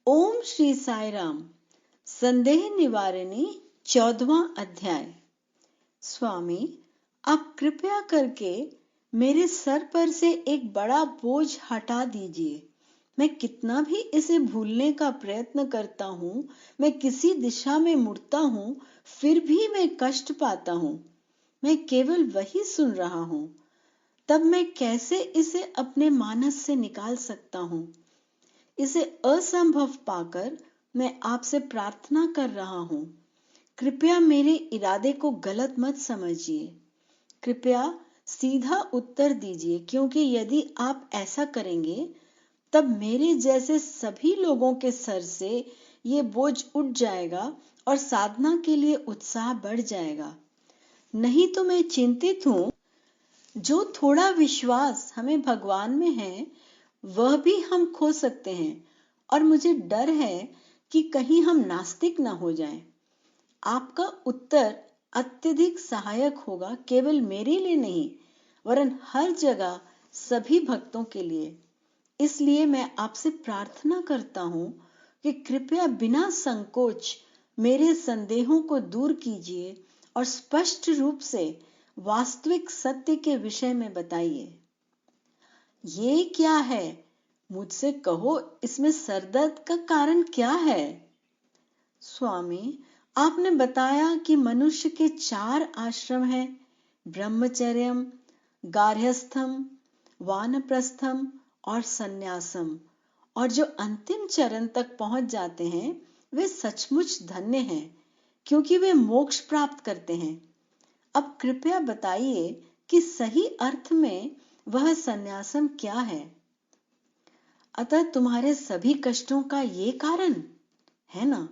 ओम श्री साई राम। संदेह निवारिणी 14वां अध्याय। स्वामी, आप कृपया करके मेरे सर पर से एक बड़ा बोझ हटा दीजिए। मैं कितना भी इसे भूलने का प्रयत्न करता हूँ, मैं किसी दिशा में मुड़ता हूँ, फिर भी मैं कष्ट पाता हूँ। मैं केवल वही सुन रहा हूँ। तब मैं कैसे इसे अपने मानस से निकाल सकता हूँ? इसे असंभव पाकर मैं आपसे प्रार्थना कर रहा हूँ। कृपया मेरे इरादे को गलत मत समझिए। कृपया सीधा उत्तर दीजिए, क्योंकि यदि आप ऐसा करेंगे तब मेरे जैसे सभी लोगों के सर से ये बोझ उठ जाएगा और साधना के लिए उत्साह बढ़ जाएगा। नहीं तो मैं चिंतित हूँ। जो थोड़ा विश्वास हमें भगवान में है, वह भी हम खो सकते हैं, और मुझे डर है कि कहीं हम नास्तिक न हो जाएं। आपका उत्तर अत्यधिक सहायक होगा, केवल मेरे लिए नहीं वरन हर जगह सभी भक्तों के लिए। इसलिए मैं आपसे प्रार्थना करता हूँ कि कृपया बिना संकोच मेरे संदेहों को दूर कीजिए और स्पष्ट रूप से वास्तविक सत्य के विषय में बताइए। ये क्या है? मुझसे कहो, इसमें सरदर्द का कारण क्या है? स्वामी, आपने बताया कि मनुष्य के 4 आश्रम हैं: ब्रह्मचर्यम, गार्हस्थ्यम, वानप्रस्थम और सन्यासम। और जो अंतिम चरण तक पहुंच जाते हैं वे सचमुच धन्य हैं, क्योंकि वे मोक्ष प्राप्त करते हैं। अब कृपया बताइए कि सही अर्थ में वह सन्यासम क्या है? अतः तुम्हारे सभी कष्टों का ये कारण है ना?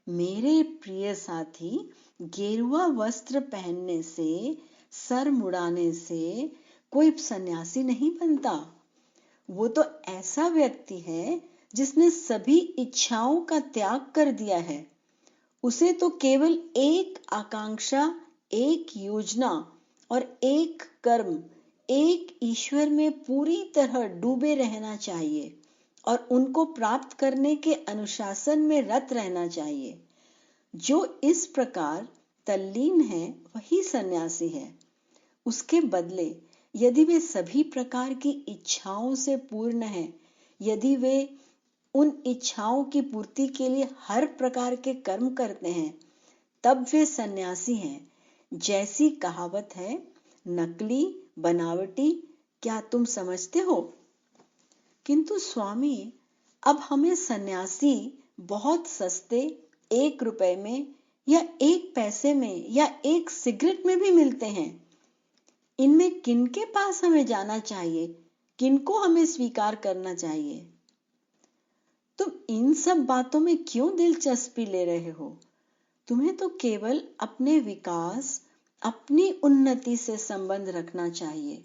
मेरे प्रिय साथी, गेरुआ वस्त्र पहनने से, सर मुड़ाने से कोई सन्यासी नहीं बनता। वो तो ऐसा व्यक्ति है जिसने सभी इच्छाओं का त्याग कर दिया है। उसे तो केवल एक आकांक्षा, एक योजना और एक कर्म, एक ईश्वर में पूरी तरह डूबे रहना चाहिए और उनको प्राप्त करने के अनुशासन में रत रहना चाहिए। जो इस प्रकार तल्लीन है वही सन्यासी है। उसके बदले यदि वे सभी प्रकार की इच्छाओं से पूर्ण हैं, यदि वे उन इच्छाओं की पूर्ति के लिए हर प्रकार के कर्म करते हैं, तब वे सन्यासी हैं। जैसी कहावत है, नकली बनावटी, क्या तुम समझते हो? किंतु स्वामी, अब हमें सन्यासी बहुत सस्ते 1 रुपए में या 1 पैसे में या 1 सिगरेट में भी मिलते हैं। इनमें किनके पास हमें जाना चाहिए? किनको हमें स्वीकार करना चाहिए? तुम इन सब बातों में क्यों दिलचस्पी ले रहे हो? तुम्हें तो केवल अपने विकास, अपनी उन्नति से संबंध रखना चाहिए।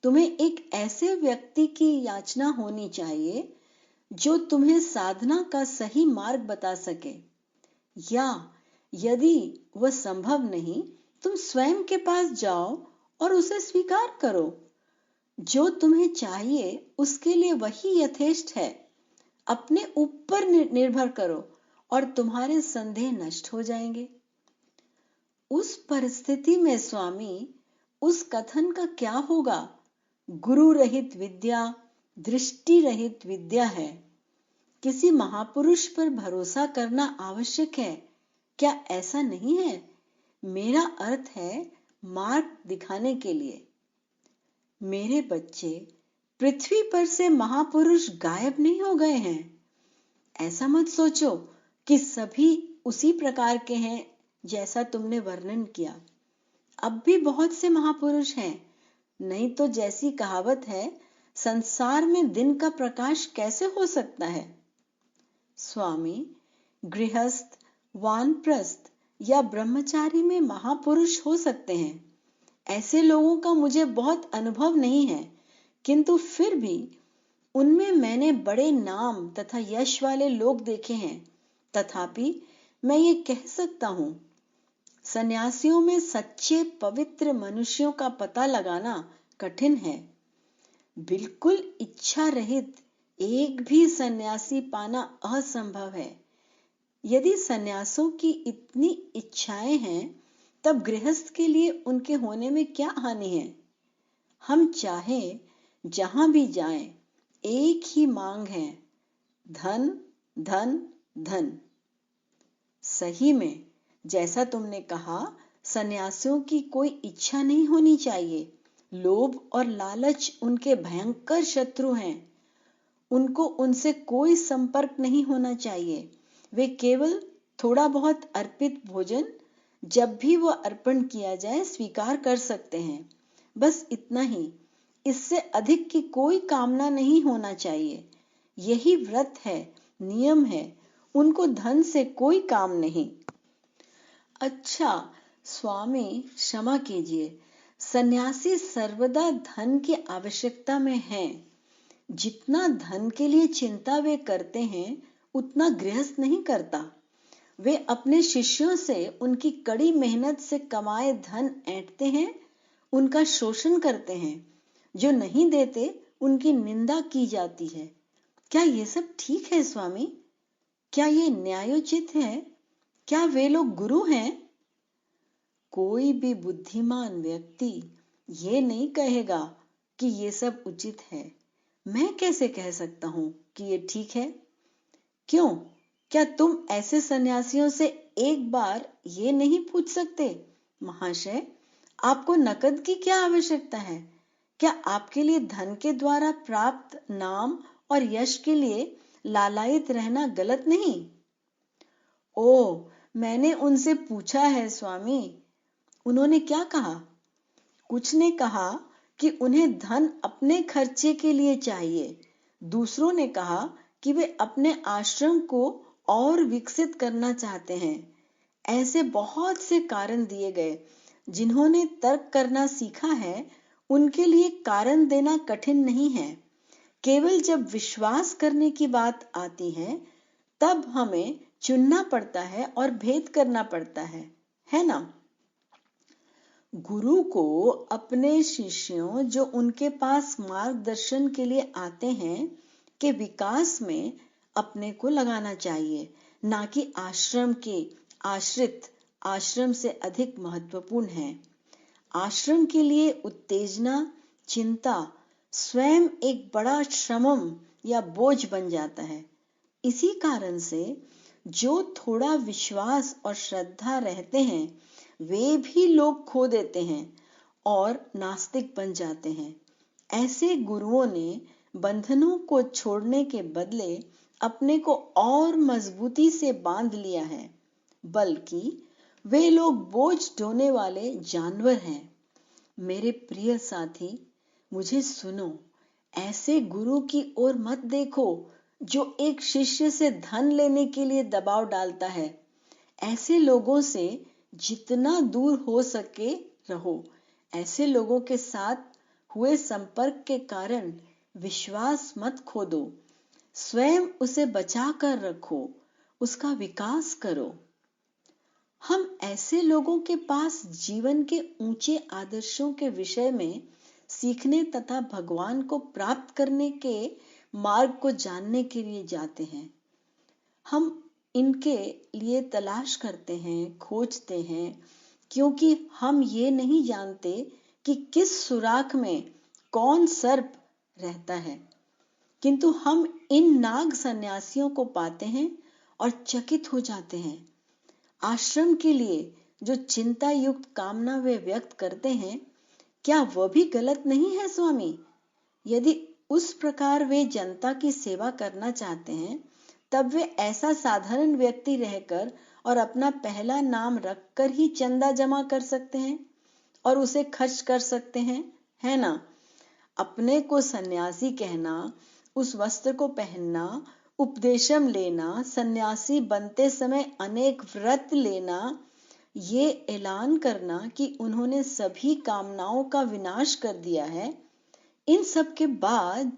तुम्हें एक ऐसे व्यक्ति की याचना होनी चाहिए जो तुम्हें साधना का सही मार्ग बता सके, या यदि वह संभव नहीं, तुम स्वयं के पास जाओ और उसे स्वीकार करो। जो तुम्हें चाहिए उसके लिए वही यथेष्ट है। अपने ऊपर निर्भर करो और तुम्हारे संदेह नष्ट हो जाएंगे। उस परिस्थिति में स्वामी, उस कथन का क्या होगा? गुरु रहित विद्या दृष्टि रहित विद्या है। किसी महापुरुष पर भरोसा करना आवश्यक है, क्या ऐसा नहीं है? मेरा अर्थ है मार्ग दिखाने के लिए। मेरे बच्चे, पृथ्वी पर से महापुरुष गायब नहीं हो गए हैं। ऐसा मत सोचो कि सभी उसी प्रकार के हैं जैसा तुमने वर्णन किया। अब भी बहुत से महापुरुष हैं। नहीं तो जैसी कहावत है, संसार में दिन का प्रकाश कैसे हो सकता है? स्वामी, गृहस्थ, वानप्रस्थ या ब्रह्मचारी में महापुरुष हो सकते हैं। ऐसे लोगों का मुझे बहुत अनुभव नहीं है, किंतु फिर भी उनमें मैंने बड़े नाम तथा यश वाले लोग देखे हैं। तथापि मैं ये कह सकता हूँ, सन्यासियों में सच्चे पवित्र मनुष्यों का पता लगाना कठिन है। बिल्कुल इच्छा रहित एक भी सन्यासी पाना असंभव है। यदि सन्यासों की इतनी इच्छाएं हैं, तब गृहस्थ के लिए उनके होने में क्या हानि है। हम चाहे जहां भी जाएं, एक ही मांग है, धन धन धन। सही में, जैसा तुमने कहा, सन्यासियों की कोई इच्छा नहीं होनी चाहिए। लोभ और लालच उनके भयंकर शत्रु हैं। उनको उनसे कोई संपर्क नहीं होना चाहिए। वे केवल थोड़ा बहुत अर्पित भोजन, जब भी वह अर्पण किया जाए, स्वीकार कर सकते हैं। बस इतना ही, इससे अधिक की कोई कामना नहीं होना चाहिए। यही व्रत है, नियम है। उनको धन से कोई काम नहीं। अच्छा स्वामी, क्षमा कीजिए, सन्यासी सर्वदा धन की आवश्यकता में हैं। जितना धन के लिए चिंता वे करते हैं, उतना गृहस्थ नहीं करता। वे अपने शिष्यों से उनकी कड़ी मेहनत से कमाए धन ऐंठते हैं, उनका शोषण करते हैं। जो नहीं देते, उनकी निंदा की जाती है। क्या ये सब ठीक है स्वामी? क्या ये न्यायोचित है? क्या वे लोग गुरु हैं? कोई भी बुद्धिमान व्यक्ति ये नहीं कहेगा कि ये सब उचित है। मैं कैसे कह सकता हूं कि ये ठीक है? क्यों? क्या तुम ऐसे सन्यासियों से एक बार ये नहीं पूछ सकते, महाशय, आपको नकद की क्या आवश्यकता है? क्या आपके लिए धन के द्वारा प्राप्त नाम और यश के लिए लालायित रहना गलत नहीं? ओ, मैंने उनसे पूछा है स्वामी। उन्होंने क्या कहा? कुछ ने कहा कि उन्हें धन अपने खर्चे के लिए चाहिए। दूसरों ने कहा कि वे अपने आश्रम को और विकसित करना चाहते हैं। ऐसे बहुत से कारण दिए गए। जिन्होंने तर्क करना सीखा है, उनके लिए कारण देना कठिन नहीं है। केवल जब विश्वास करने की बात आती है, तब हमें चुनना पड़ता है और भेद करना पड़ता है ना? गुरु को अपने शिष्यों जो उनके पास मार्गदर्शन के लिए आते हैं, के विकास में अपने को लगाना चाहिए, ना कि आश्रम के आश्रित आश्रम से अधिक महत्वपूर्ण है। आश्रम के लिए उत्तेजना, चिंता स्वयं एक बड़ा श्रमम या बोझ बन जाता है। इसी कारण से जो थोड़ा विश्वास और श्रद्धा रहते हैं, वे भी लोग खो देते हैं और नास्तिक बन जाते हैं। ऐसे गुरुओं ने बंधनों को छोड़ने के बदले अपने को और मजबूती से बांध लिया है। बल्कि वे लोग बोझ ढोने वाले जानवर हैं। मेरे प्रिय साथी, मुझे सुनो। ऐसे गुरु की ओर मत देखो जो एक शिष्य से धन लेने के लिए दबाव डालता है। ऐसे लोगों से जितना दूर हो सके रहो। ऐसे लोगों के साथ हुए संपर्क के कारण विश्वास मत खो दो। स्वयं उसे बचा कर रखो, उसका विकास करो। हम ऐसे लोगों के पास जीवन के ऊंचे आदर्शों के विषय में सीखने तथा भगवान को प्राप्त करने के मार्ग को जानने के लिए जाते हैं। हम इनके लिए तलाश करते हैं, खोजते हैं, क्योंकि हम ये नहीं जानते कि किस सुराख में कौन सर्प रहता है। किंतु हम इन नाग सन्यासियों को पाते हैं और चकित हो जाते हैं। आश्रम के लिए जो चिंता युक्त कामना वे व्यक्त करते हैं, क्या वह भी गलत नहीं है स्वामी? यदि उस प्रकार वे जनता की सेवा करना चाहते हैं, तब वे ऐसा साधारण व्यक्ति रहकर और अपना पहला नाम रखकर ही चंदा जमा कर सकते हैं और उसे खर्च कर सकते हैं, है ना? अपने को सन्यासी कहना, उस वस्त्र को पहनना, उपदेशम लेना, सन्यासी बनते समय अनेक व्रत लेना, ये ऐलान करना कि उन्होंने सभी कामनाओं का विनाश कर दिया है, इन सब के बाद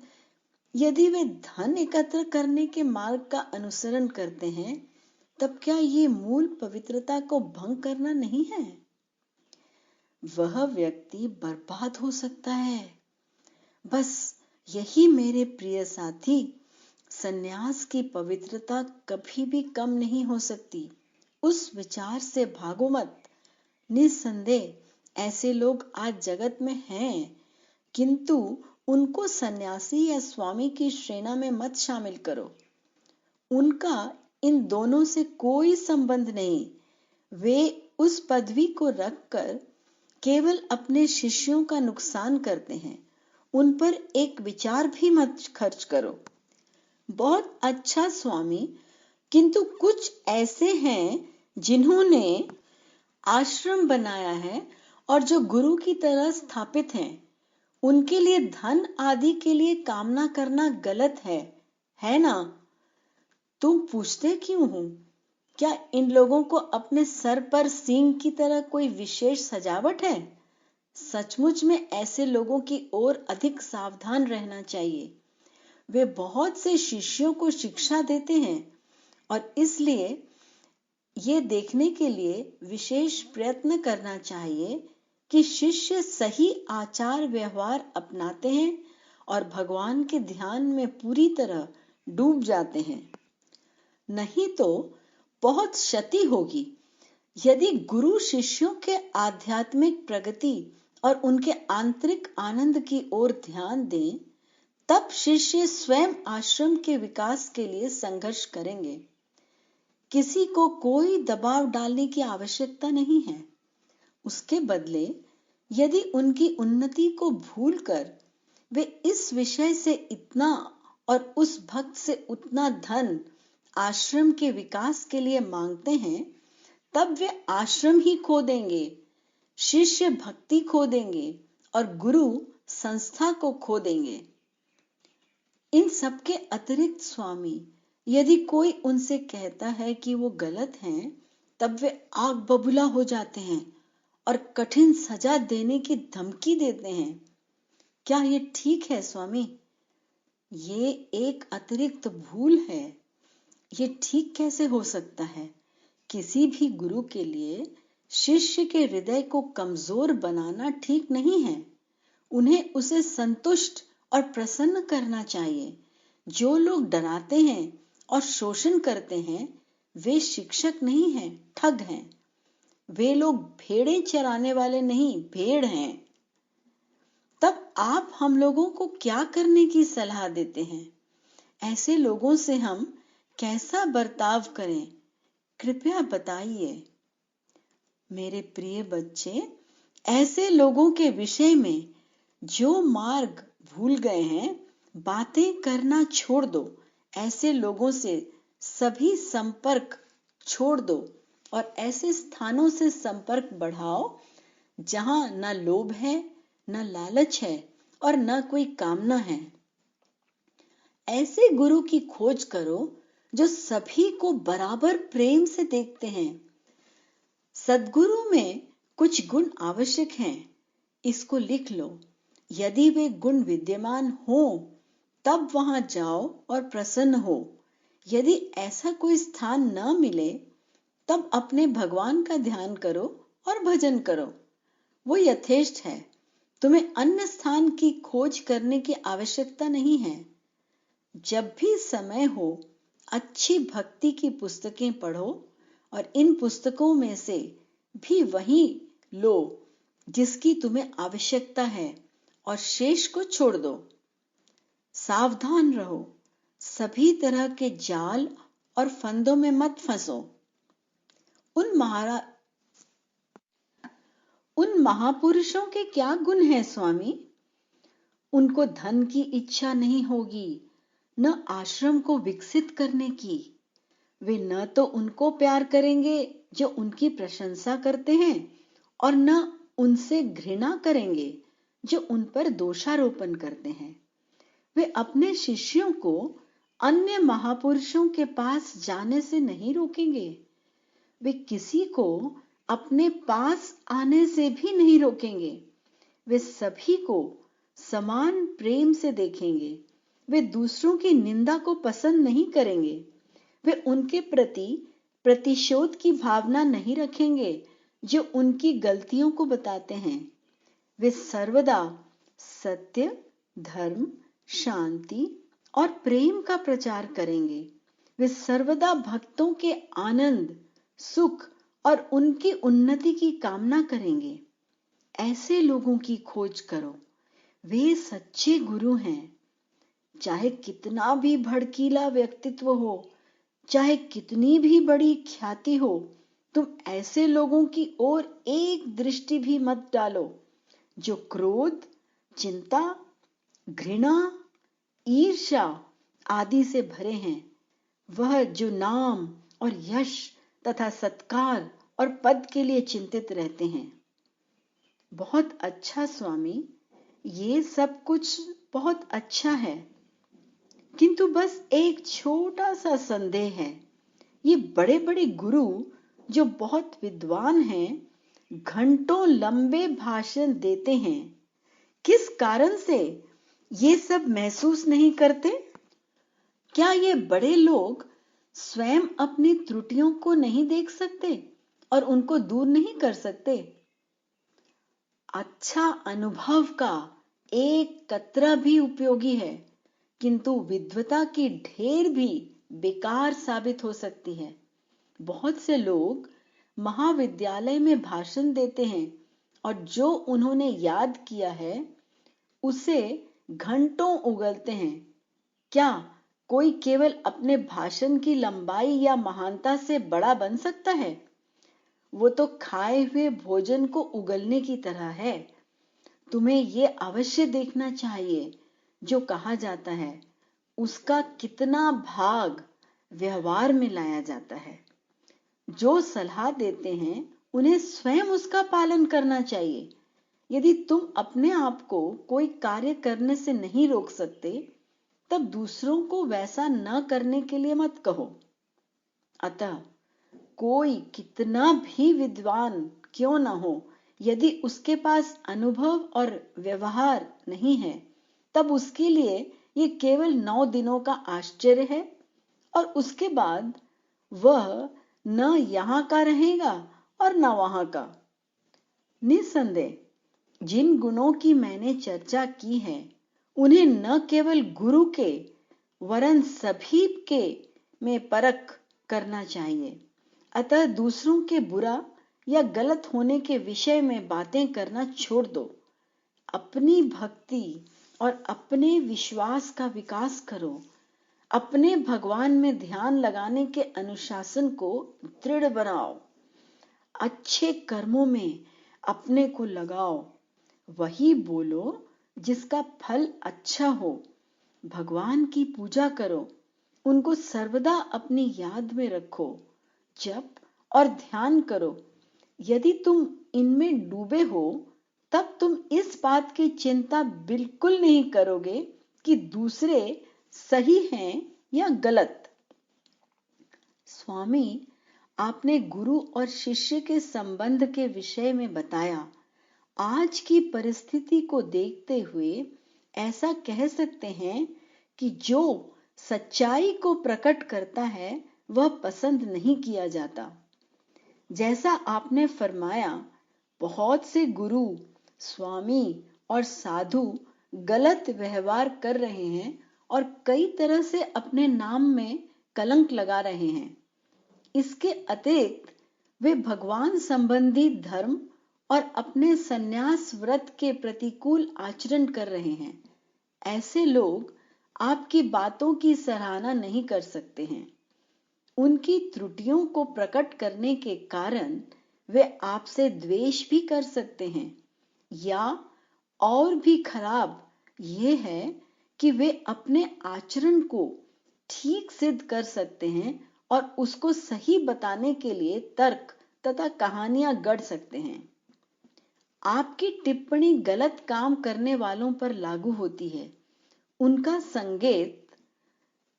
यदि वे धन एकत्र करने के मार्ग का अनुसरण करते हैं, तब क्या ये मूल पवित्रता को भंग करना नहीं है? वह व्यक्ति बर्बाद हो सकता है। बस यही मेरे प्रिय साथी, सन्यास की पवित्रता कभी भी कम नहीं हो सकती। उस विचार से भागो मत। निस्संदेह ऐसे लोग आज जगत में हैं, किंतु उनको सन्यासी या स्वामी की श्रेणी में मत शामिल करो। उनका इन दोनों से कोई संबंध नहीं। वे उस पदवी को रखकर केवल अपने शिष्यों का नुकसान करते हैं। उन पर एक विचार भी मत खर्च करो। बहुत अच्छा स्वामी, किंतु कुछ ऐसे हैं जिन्होंने आश्रम बनाया है और जो गुरु की तरह स्थापित हैं। उनके लिए धन आदि के लिए कामना करना गलत है ना? तुम पूछते क्यों हो? क्या इन लोगों को अपने सर पर सींग की तरह कोई विशेष सजावट है? सचमुच में ऐसे लोगों की ओर अधिक सावधान रहना चाहिए। वे बहुत से शिष्यों को शिक्षा देते हैं और इसलिए ये देखने के लिए विशेष प्रयत्न करना चाहिए कि शिष्य सही आचार व्यवहार अपनाते हैं और भगवान के ध्यान में पूरी तरह डूब जाते हैं। नहीं तो बहुत क्षति होगी। यदि गुरु शिष्यों के आध्यात्मिक प्रगति और उनके आंतरिक आनंद की ओर ध्यान दें, तब शिष्य स्वयं आश्रम के विकास के लिए संघर्ष करेंगे। किसी को कोई दबाव डालने की आवश्यकता नहीं है। उसके बदले यदि उनकी उन्नति को भूलकर वे इस विषय से इतना और उस भक्त से उतना धन आश्रम के विकास के लिए मांगते हैं, तब वे आश्रम ही खो देंगे, शिष्य भक्ति खो देंगे और गुरु संस्था को खो देंगे। इन सबके अतिरिक्त स्वामी, यदि कोई उनसे कहता है कि वो गलत हैं, तब वे आग बबूला हो जाते हैं और कठिन सजा देने की धमकी देते हैं। क्या ये ठीक है स्वामी? ये एक अतिरिक्त भूल है। ये ठीक कैसे हो सकता है? किसी भी गुरु के लिए शिष्य के हृदय को कमजोर बनाना ठीक नहीं है। उन्हें उसे संतुष्ट और प्रसन्न करना चाहिए। जो लोग डराते हैं और शोषण करते हैं, वे शिक्षक नहीं हैं, ठग हैं। वे लोग भेड़ें चराने वाले नहीं, भेड़ हैं। तब आप हम लोगों को क्या करने की सलाह देते हैं? ऐसे लोगों से हम कैसा बर्ताव करें? कृपया बताइए। मेरे प्रिय बच्चे, ऐसे लोगों के विषय में जो मार्ग भूल गए हैं, बातें करना छोड़ दो। ऐसे लोगों से सभी संपर्क छोड़ दो और ऐसे स्थानों से संपर्क बढ़ाओ जहां न लोभ है, न लालच है और न कोई कामना है। ऐसे गुरु की खोज करो जो सभी को बराबर प्रेम से देखते हैं। सद्गुरु में कुछ गुण आवश्यक हैं, इसको लिख लो। यदि वे गुण विद्यमान हो, तब वहां जाओ और प्रसन्न हो। यदि ऐसा कोई स्थान न मिले, तब अपने भगवान का ध्यान करो और भजन करो। वो यथेष्ट है। तुम्हें अन्य स्थान की खोज करने की आवश्यकता नहीं है। जब भी समय हो, अच्छी भक्ति की पुस्तकें पढ़ो और इन पुस्तकों में से भी वही लो जिसकी तुम्हें आवश्यकता है और शेष को छोड़ दो। सावधान रहो, सभी तरह के जाल और फंदों में मत फंसो। उन महापुरुषों के क्या गुण हैं स्वामी? उनको धन की इच्छा नहीं होगी, न आश्रम को विकसित करने की। वे न तो उनको प्यार करेंगे जो उनकी प्रशंसा करते हैं और न उनसे घृणा करेंगे जो उन पर दोषारोपण करते हैं। वे अपने शिष्यों को अन्य महापुरुषों के पास जाने से नहीं रोकेंगे। वे किसी को अपने पास आने से भी नहीं रोकेंगे। वे सभी को समान प्रेम से देखेंगे। वे दूसरों की निंदा को पसंद नहीं करेंगे। वे उनके प्रति प्रतिशोध की भावना नहीं रखेंगे जो उनकी गलतियों को बताते हैं। वे सर्वदा सत्य, धर्म, शांति और प्रेम का प्रचार करेंगे। वे सर्वदा भक्तों के आनंद, सुख और उनकी उन्नति की कामना करेंगे। ऐसे लोगों की खोज करो, वे सच्चे गुरु हैं। चाहे कितना भी भड़कीला व्यक्तित्व हो, चाहे कितनी भी बड़ी ख्याति हो, तुम ऐसे लोगों की ओर एक दृष्टि भी मत डालो जो क्रोध, चिंता, घृणा, ईर्ष्या आदि से भरे हैं। वह जो नाम और यश तथा सत्कार और पद के लिए चिंतित रहते हैं। बहुत अच्छा स्वामी, ये सब कुछ बहुत अच्छा है, किंतु बस एक छोटा सा संदेह है। ये बड़े बड़े गुरु जो बहुत विद्वान हैं, घंटों लंबे भाषण देते हैं। किस कारण से ये सब महसूस नहीं करते? क्या ये बड़े लोग स्वयं अपनी त्रुटियों को नहीं देख सकते और उनको दूर नहीं कर सकते? अच्छा अनुभव का एक कतरा भी उपयोगी है, किंतु विद्वता की ढेर भी बेकार साबित हो सकती है। बहुत से लोग महाविद्यालय में भाषण देते हैं और जो उन्होंने याद किया है उसे घंटों उगलते हैं। क्या कोई केवल अपने भाषण की लंबाई या महानता से बड़ा बन सकता है? वो तो खाए हुए भोजन को उगलने की तरह है। तुम्हें ये अवश्य देखना चाहिए जो कहा जाता है उसका कितना भाग व्यवहार में लाया जाता है। जो सलाह देते हैं उन्हें स्वयं उसका पालन करना चाहिए। यदि तुम अपने आप को कोई कार्य करने से नहीं रोक सकते, तब दूसरों को वैसा न करने के लिए मत कहो। अतः कोई कितना भी विद्वान क्यों न हो, यदि उसके पास अनुभव और व्यवहार नहीं है, तब उसके लिए ये केवल 9 दिनों का आश्चर्य है और उसके बाद वह न यहाँ का रहेगा और न वहां का। निसंदेह जिन गुणों की मैंने चर्चा की है उन्हें न केवल गुरु के वरन सभी के में परख करना चाहिए। अतः दूसरों के बुरा या गलत होने के विषय में बातें करना छोड़ दो। अपनी भक्ति और अपने विश्वास का विकास करो। अपने भगवान में ध्यान लगाने के अनुशासन को दृढ़ बनाओ। अच्छे कर्मों में अपने को लगाओ। वही बोलो जिसका फल अच्छा हो। भगवान की पूजा करो। उनको सर्वदा अपनी याद में रखो। जप और ध्यान करो। यदि तुम इनमें डूबे हो, तब तुम इस बात की चिंता बिल्कुल नहीं करोगे कि दूसरे सही हैं या गलत। स्वामी, आपने गुरु और शिष्य के संबंध के विषय में बताया। आज की परिस्थिति को देखते हुए ऐसा कह सकते हैं कि जो सच्चाई को प्रकट करता है वह पसंद नहीं किया जाता। जैसा आपने फरमाया, बहुत से गुरु, स्वामी और साधु गलत व्यवहार कर रहे हैं और कई तरह से अपने नाम में कलंक लगा रहे हैं। इसके अतिरिक्त वे भगवान संबंधी धर्म और अपने संन्यास व्रत के प्रतिकूल आचरण कर रहे हैं। ऐसे लोग आपकी बातों की सराहना नहीं कर सकते हैं। उनकी त्रुटियों को प्रकट करने के कारण वे आपसे द्वेष भी कर सकते हैं, या और भी खराब ये है कि वे अपने आचरण को ठीक सिद्ध कर सकते हैं और उसको सही बताने के लिए तर्क तथा कहानियां गढ़ सकते हैं। आपकी टिप्पणी गलत काम करने वालों पर लागू होती है। उनका संकेत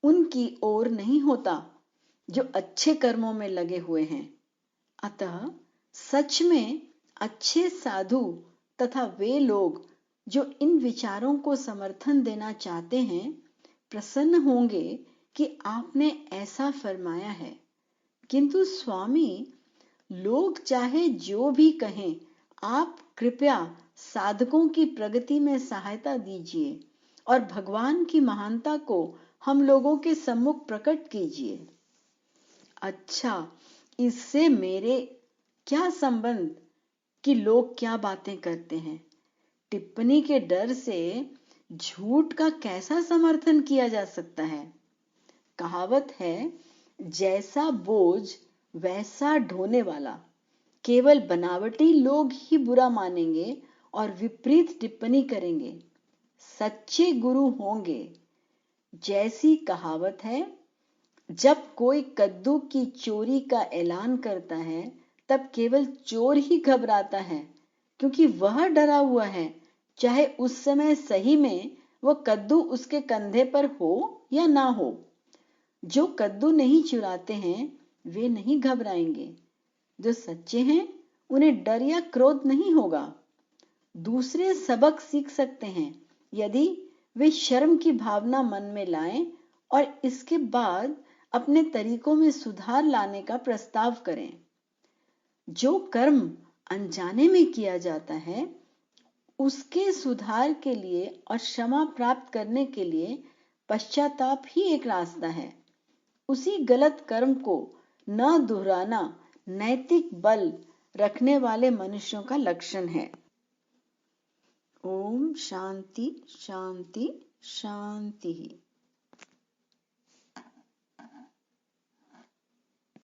उनकी ओर नहीं होता जो अच्छे कर्मों में लगे हुए हैं। अतः सच में अच्छे साधु तथा वे लोग जो इन विचारों को समर्थन देना चाहते हैं प्रसन्न होंगे कि आपने ऐसा फरमाया है। किंतु स्वामी, लोग चाहे जो भी कहें, आप कृपया साधकों की प्रगति में सहायता दीजिए और भगवान की महानता को हम लोगों के सम्मुख प्रकट कीजिए। अच्छा, इससे मेरे क्या संबंध कि लोग क्या बातें करते हैं? टिप्पणी के डर से झूठ का कैसा समर्थन किया जा सकता है? कहावत है, जैसा बोझ वैसा ढोने वाला। केवल बनावटी लोग ही बुरा मानेंगे और विपरीत टिप्पणी करेंगे। सच्चे गुरु होंगे। जैसी कहावत है, जब कोई कद्दू की चोरी का ऐलान करता है तब केवल चोर ही घबराता है, क्योंकि वह डरा हुआ है, चाहे उस समय सही में वह कद्दू उसके कंधे पर हो या ना हो। जो कद्दू नहीं चुराते हैं वे नहीं घबराएंगे। जो सच्चे हैं उन्हें डर या क्रोध नहीं होगा। दूसरे सबक सीख सकते हैं यदि वे शर्म की भावना मन में लाएं और इसके बाद अपने तरीकों में सुधार लाने का प्रस्ताव करें। जो कर्म अनजाने में किया जाता है उसके सुधार के लिए और क्षमा प्राप्त करने के लिए पश्चाताप ही एक रास्ता है। उसी गलत कर्म को न दोहराना नैतिक बल रखने वाले मनुष्यों का लक्षण है। ओम शांति शांति शांति।